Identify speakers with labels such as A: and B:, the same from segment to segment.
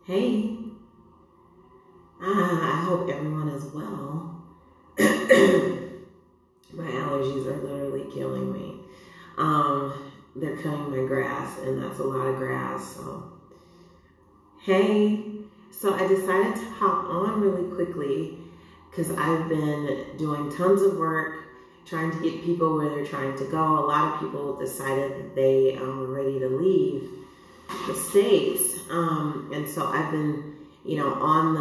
A: Hey, I hope everyone is well. My allergies are literally killing me. They're cutting my grass, and that's a lot of grass. So, hey, so I decided to hop on really quickly because I've been doing tons of work trying to get people where they're trying to go. A lot of people decided that they were ready to leave the States. And so I've been, on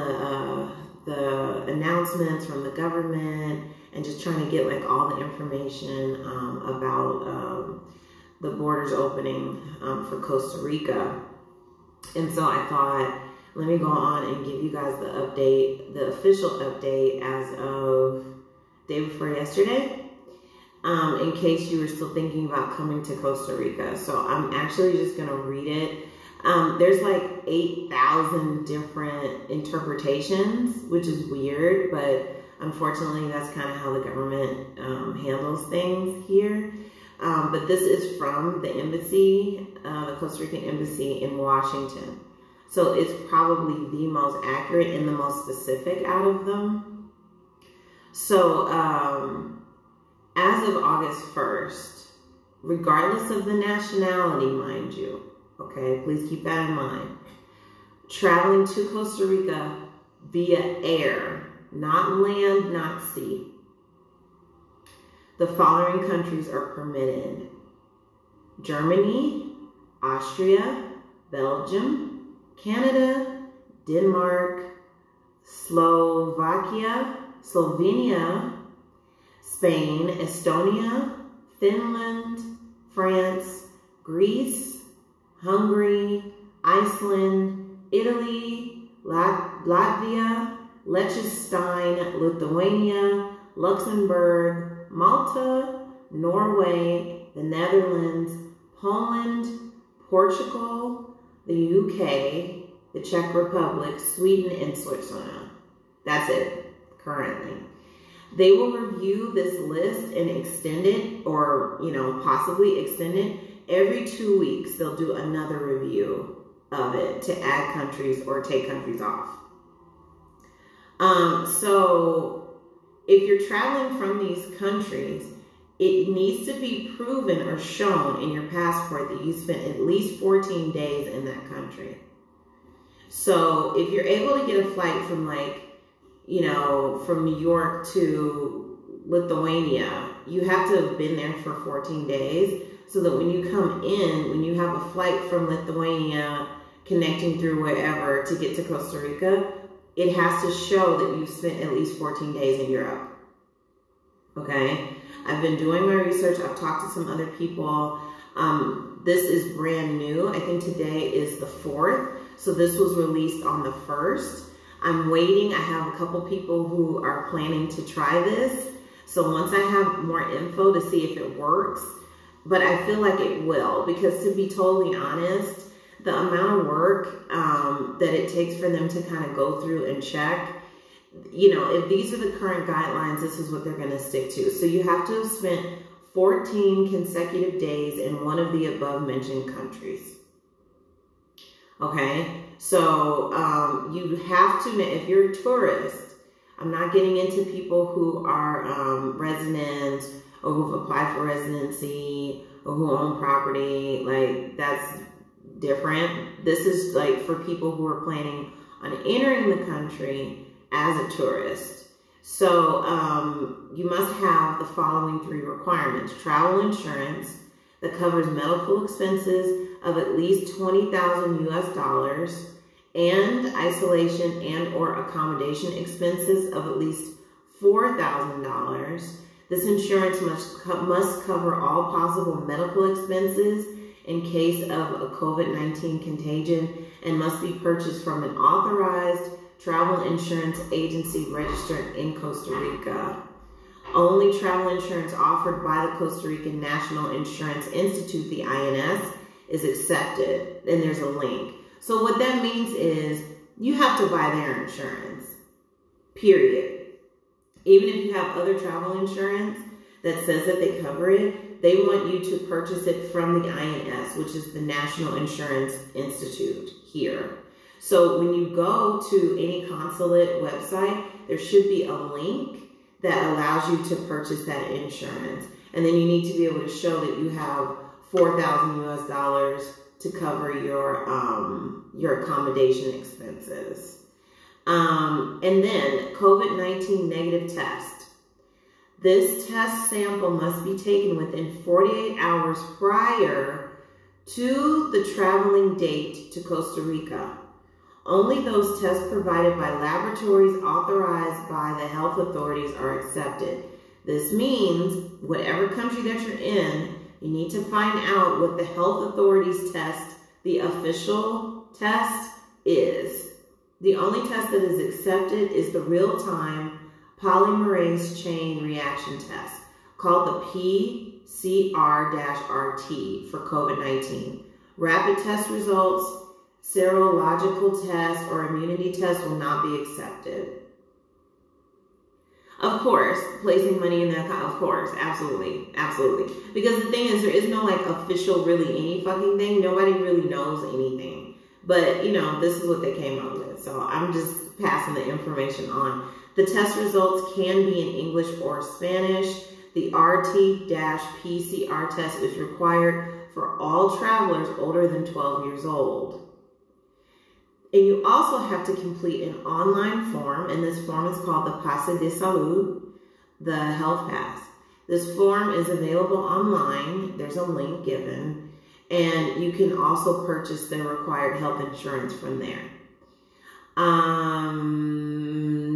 A: the announcements from the government and just trying to get like all the information about the borders opening for Costa Rica. And so I thought, let me go on and give you guys the update, the official update as of day before yesterday, in case you were still thinking about coming to Costa Rica. So I'm actually just going to read it. There's like 8,000 different interpretations, which is weird, but unfortunately that's kind of how the government handles things here. But this is from the embassy, the Costa Rican embassy in Washington. So it's probably the most accurate and the most specific out of them. So as of August 1st, regardless of the nationality, mind you, okay, please keep that in mind, traveling to Costa Rica via air, not land, not sea, the following countries are permitted: Germany, Austria, Belgium, Canada, Denmark, Slovenia, Spain, Estonia, Finland, France, Greece, Hungary, Iceland, Italy, Latvia, Liechtenstein, Lithuania, Luxembourg, Malta, Norway, the Netherlands, Poland, Portugal, the UK, the Czech Republic, Sweden, and Switzerland. That's it, currently. They will review this list and extend it, or, possibly extend it. Every 2 weeks, they'll do another review of it to add countries or take countries off. So if you're traveling from these countries, it needs to be proven or shown in your passport that you spent at least 14 days in that country. So if you're able to get a flight from from New York to Lithuania, you have to have been there for 14 days so that when you come in, when you have a flight from Lithuania connecting through wherever to get to Costa Rica, it has to show that you spent at least 14 days in Europe. Okay? I've been doing my research. I've talked to some other people. This is brand new. I think today is the 4th. So this was released on the 1st. I'm waiting. I have a couple people who are planning to try this. So once I have more info to see if it works, but I feel like it will, because to be totally honest, the amount of work that it takes for them to kind of go through and check, if these are the current guidelines, this is what they're going to stick to. So you have to have spent 14 consecutive days in one of the above mentioned countries. Okay, so you have to, if you're a tourist, I'm not getting into people who are residents or who've applied for residency or who own property. Like, that's different. This is like for people who are planning on entering the country as a tourist. So you must have the following 3 requirements: travel insurance that covers medical expenses of at least $20,000 US, and isolation and or accommodation expenses of at least $4,000. This insurance must cover all possible medical expenses in case of a COVID-19 contagion and must be purchased from an authorized travel insurance agency registered in Costa Rica. Only travel insurance offered by the Costa Rican National Insurance Institute, the INS, is accepted. And there's a link. So what that means is you have to buy their insurance, period. Even if you have other travel insurance that says that they cover it, they want you to purchase it from the INS, which is the National Insurance Institute here. So when you go to any consulate website, there should be a link that allows you to purchase that insurance. And then you need to be able to show that you have $4,000 US to cover your accommodation expenses. And then COVID-19 negative test. This test sample must be taken within 48 hours prior to the traveling date to Costa Rica. Only those tests provided by laboratories authorized by the health authorities are accepted. This means whatever country that you're in, you need to find out what the health authorities test, the official test, is. The only test that is accepted is the real-time polymerase chain reaction test, called the PCR-RT for COVID-19. Rapid test results, serological tests, or immunity tests will not be accepted. Of course, placing money in the account, of course, absolutely, absolutely. Because the thing is, there is no like official really any fucking thing. Nobody really knows anything. But, you know, this is what they came up with. So I'm just passing the information on. The test results can be in English or Spanish. The RT-PCR test is required for all travelers older than 12 years old. And you also have to complete an online form, and this form is called the Pase de Salud, the Health Pass. This form is available online. There's a link given, and you can also purchase the required health insurance from there.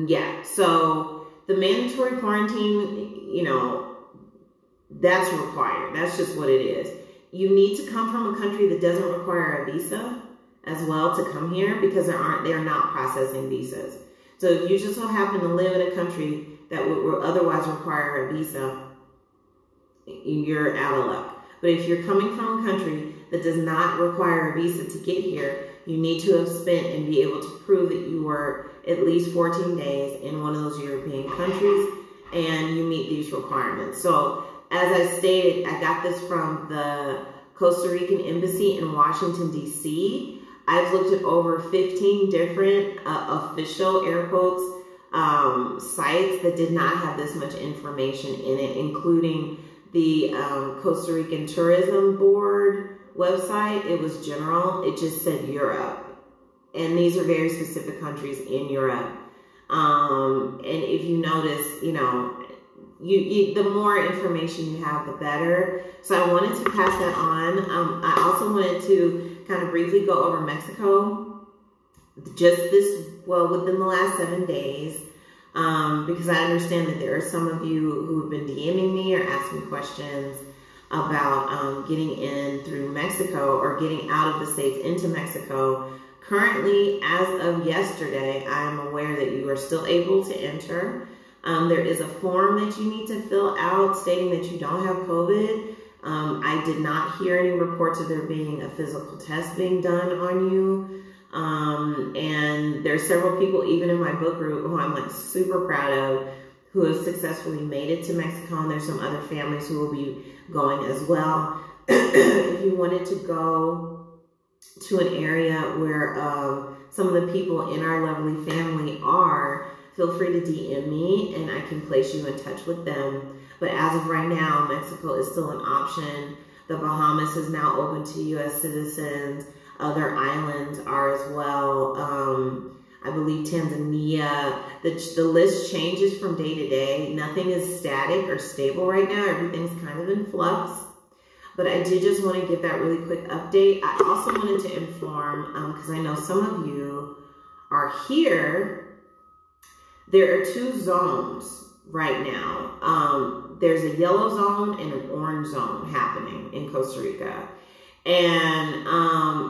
A: Yeah, so the mandatory quarantine, you know, that's required. That's just what it is. You need to come from a country that doesn't require a visa as well to come here, because they're not processing visas. So if you just so happen to live in a country that would otherwise require a visa, you're out of luck. But if you're coming from a country that does not require a visa to get here, you need to have spent and be able to prove that you were at least 14 days in one of those European countries and you meet these requirements. So as I stated, I got this from the Costa Rican Embassy in Washington, D.C. I've looked at over 15 different official, air quotes, sites that did not have this much information in it, including the Costa Rican Tourism Board website. It was general. It just said Europe. And these are very specific countries in Europe. And if you notice, you know, the more information you have, the better. So I wanted to pass that on. I also wanted to kind of briefly go over Mexico, just within the last 7 days, because I understand that there are some of you who have been DMing me or asking questions about getting in through Mexico or getting out of the States into Mexico. Currently, as of yesterday, I am aware that you are still able to enter. There is a form that you need to fill out stating that you don't have COVID. I did not hear any reports of there being a physical test being done on you. And there's several people, even in my book group, who I'm like super proud of, who have successfully made it to Mexico. And there's some other families who will be going as well. If you wanted to go to an area where some of the people in our lovely family are, feel free to DM me and I can place you in touch with them. But as of right now, Mexico is still an option. The Bahamas is now open to U.S. citizens. Other islands are as well. I believe Tanzania. The list changes from day to day. Nothing is static or stable right now. Everything's kind of in flux. But I did just want to give that really quick update. I also wanted to inform, because I know some of you are here, there are 2 zones right now. There's a yellow zone and an orange zone happening in Costa Rica. And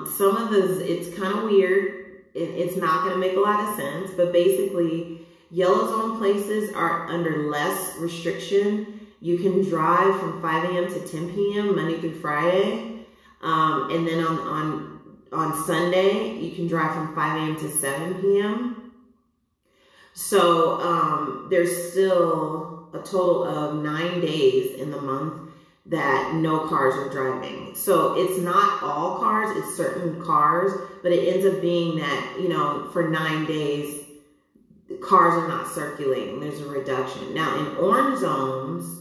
A: some of those, it's kind of weird. It's not going to make a lot of sense. But basically, yellow zone places are under less restriction. You can drive from 5 a.m. to 10 p.m. Monday through Friday. And then on Sunday, you can drive from 5 a.m. to 7 p.m. So there's still a total of 9 days in the month that no cars are driving. So it's not all cars, it's certain cars, but it ends up being that, you know, for 9 days, cars are not circulating. There's a reduction. Now in orange zones,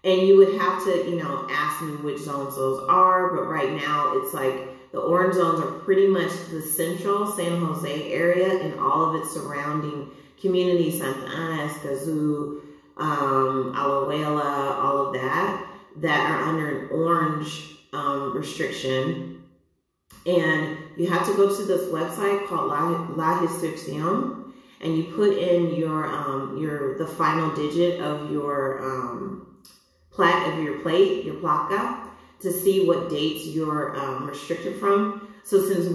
A: and you would have to, you know, ask me which zones those are, but right now it's like the orange zones are pretty much the central San Jose area and all of its surrounding communities, Santa Ana, Escazú, Alajuela, all of that are under an orange restriction. And you have to go to this website called La Restricción, and you put in the final digit of your plate, your placa, to see what dates you're restricted from. So since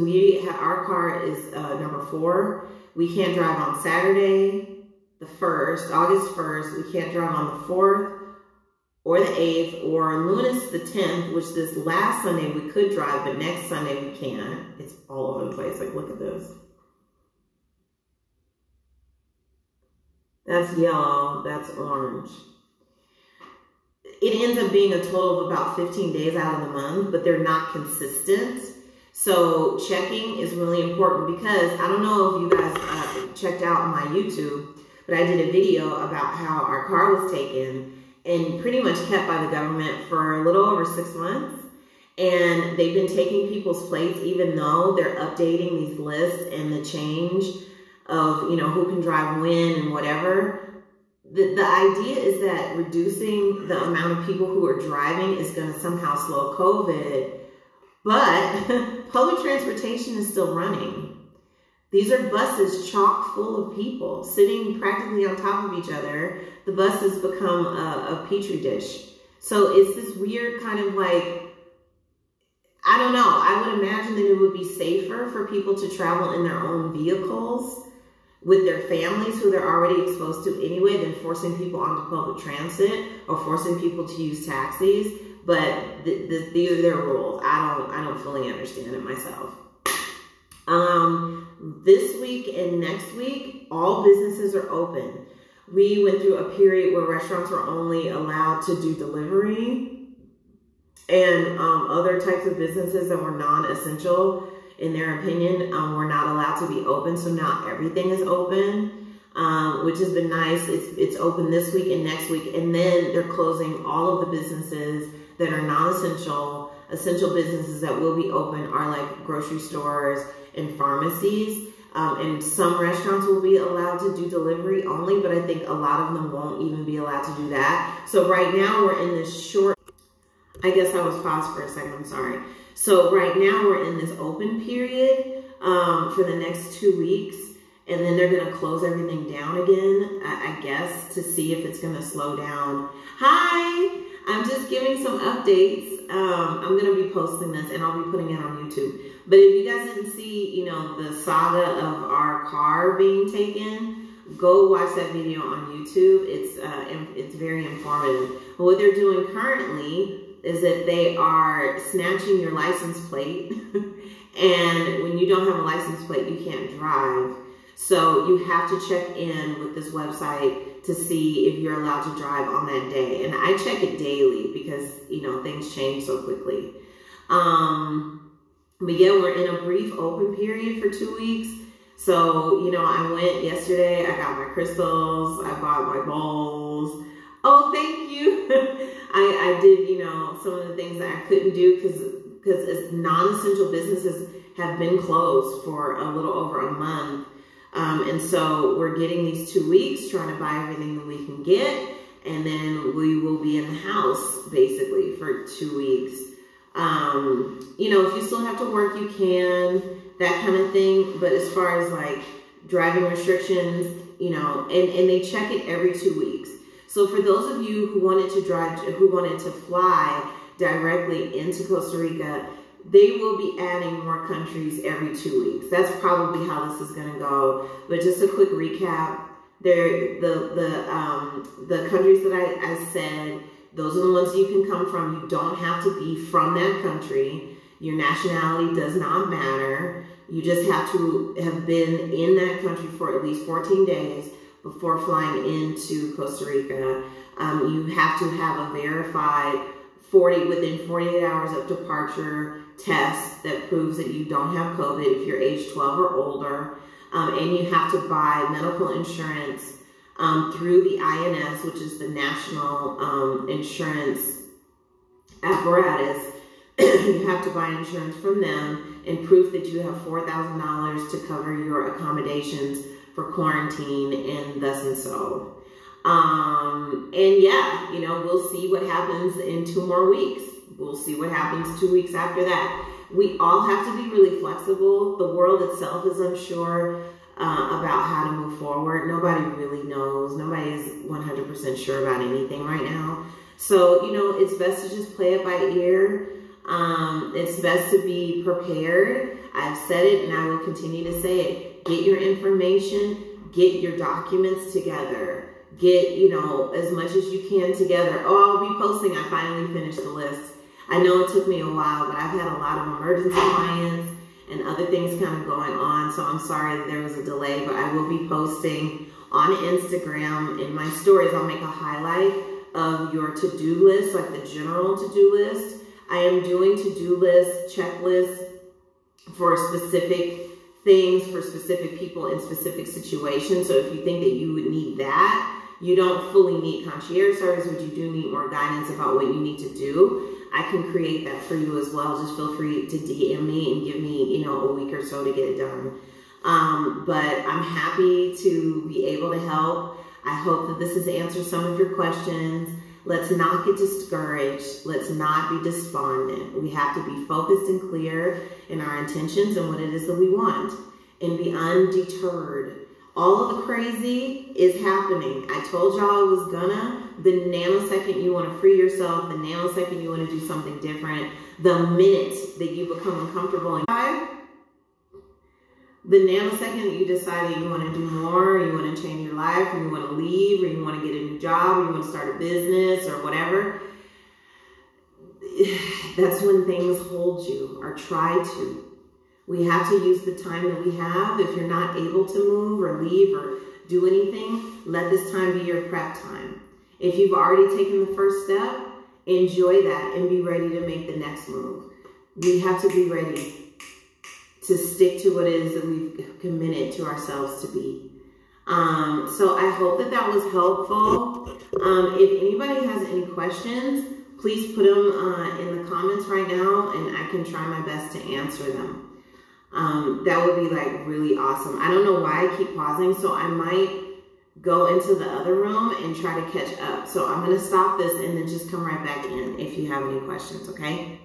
A: our car is number 4, we can't drive on Saturday, the 1st, August 1st. We can't drive on the 4th or the 8th, or lunes the 10th, which this last Sunday we could drive, but next Sunday we can't. It's all over the place. Like, look at this. That's yellow, that's orange. It ends up being a total of about 15 days out of the month, but they're not consistent. So checking is really important, because I don't know if you guys checked out my YouTube, but I did a video about how our car was taken and pretty much kept by the government for a little over 6 months. And they've been taking people's plates, even though they're updating these lists and the change of, you know, who can drive when and whatever. The idea is that reducing the amount of people who are driving is going to somehow slow COVID, but public transportation is still running. These are buses chock full of people sitting practically on top of each other. The bus has become a petri dish. So it's this weird kind of like, I don't know. I would imagine that it would be safer for people to travel in their own vehicles with their families who they're already exposed to anyway than forcing people onto public transit or forcing people to use taxis. But these are their rules. I don't fully understand it myself. This week and next week, all businesses are open. We went through a period where restaurants were only allowed to do delivery, and other types of businesses that were non-essential, in their opinion, were not allowed to be open. So now everything is open, which has been nice. It's open this week and next week, and then they're closing all of the businesses that are non-essential. Essential businesses that will be open are like grocery stores and pharmacies. And some restaurants will be allowed to do delivery only, but I think a lot of them won't even be allowed to do that. So right now we're in this short, I guess I was paused for a second, I'm sorry. So right now we're in this open period for the next 2 weeks, and then they're gonna close everything down again, I guess, to see if it's gonna slow down. Hi, I'm just giving some updates. I'm gonna be posting this and I'll be putting it on YouTube. But if you guys didn't see, you know, the saga of our car being taken, go watch that video on YouTube. It's very informative. But what they're doing currently is that they are snatching your license plate. And when you don't have a license plate, you can't drive. So you have to check in with this website to see if you're allowed to drive on that day. And I check it daily because, you know, things change so quickly. But yeah, we're in a brief open period for 2 weeks. So, you know, I went yesterday, I got my crystals, I bought my bowls. Oh, thank you. I did, you know, some of the things that I couldn't do because non-essential businesses have been closed for a little over a month. And so we're getting these 2 weeks, trying to buy everything that we can get. And then we will be in the house basically for 2 weeks. You know, if you still have to work, you can, that kind of thing. But as far as like driving restrictions, you know, and they check it every 2 weeks. So for those of you who wanted to fly directly into Costa Rica, they will be adding more countries every 2 weeks. That's probably how this is going to go. But just a quick recap, the countries that I said, those are the ones you can come from. You don't have to be from that country. Your nationality does not matter. You just have to have been in that country for at least 14 days before flying into Costa Rica. You have to have a verified within 48 hours of departure test that proves that you don't have COVID if you're age 12 or older. And you have to buy medical insurance through the INS, which is the National Insurance Apparatus. You have to buy insurance from them and proof that you have $4,000 to cover your accommodations for quarantine and thus and so. And yeah, you know, we'll see what happens in 2 more weeks. We'll see what happens 2 weeks after that. We all have to be really flexible. The world itself is unsure about how to move forward. Nobody really knows. Nobody is 100% sure about anything right now. So, you know, it's best to just play it by ear. It's best to be prepared. I've said it and I will continue to say it. Get your information, get your documents together. Get, you know, as much as you can together. Oh, I'll be posting. I finally finished the list. I know it took me a while, but I've had a lot of emergency clients and other things kind of going on. So I'm sorry that there was a delay, but I will be posting on Instagram in my stories. I'll make a highlight of your to-do list, like the general to-do list. I am doing to-do lists, checklists for specific things, for specific people in specific situations. So if you think that you would need that, you don't fully need concierge service, but you do need more guidance about what you need to do. I can create that for you as well. Just feel free to DM me and give me, you know, a week or so to get it done. But I'm happy to be able to help. I hope that this has answered some of your questions. Let's not get discouraged. Let's not be despondent. We have to be focused and clear in our intentions and what it is that we want and be undeterred. All of the crazy is happening. I told y'all I was gonna. The nanosecond you want to free yourself, the nanosecond you want to do something different, the minute that you become uncomfortable in life, the nanosecond that you decide that you want to do more, or you want to change your life, or you want to leave, or you want to get a new job, or you want to start a business, or whatever, that's when things hold you, or try to. We have to use the time that we have. If you're not able to move or leave or do anything, let this time be your prep time. If you've already taken the first step, enjoy that and be ready to make the next move. We have to be ready to stick to what it is that we've committed to ourselves to be. So I hope that that was helpful. If anybody has any questions, please put them in the comments right now and I can try my best to answer them. That would be like really awesome. I don't know why I keep pausing, so I might go into the other room and try to catch up. So I'm going to stop this and then just come right back in if you have any questions, okay?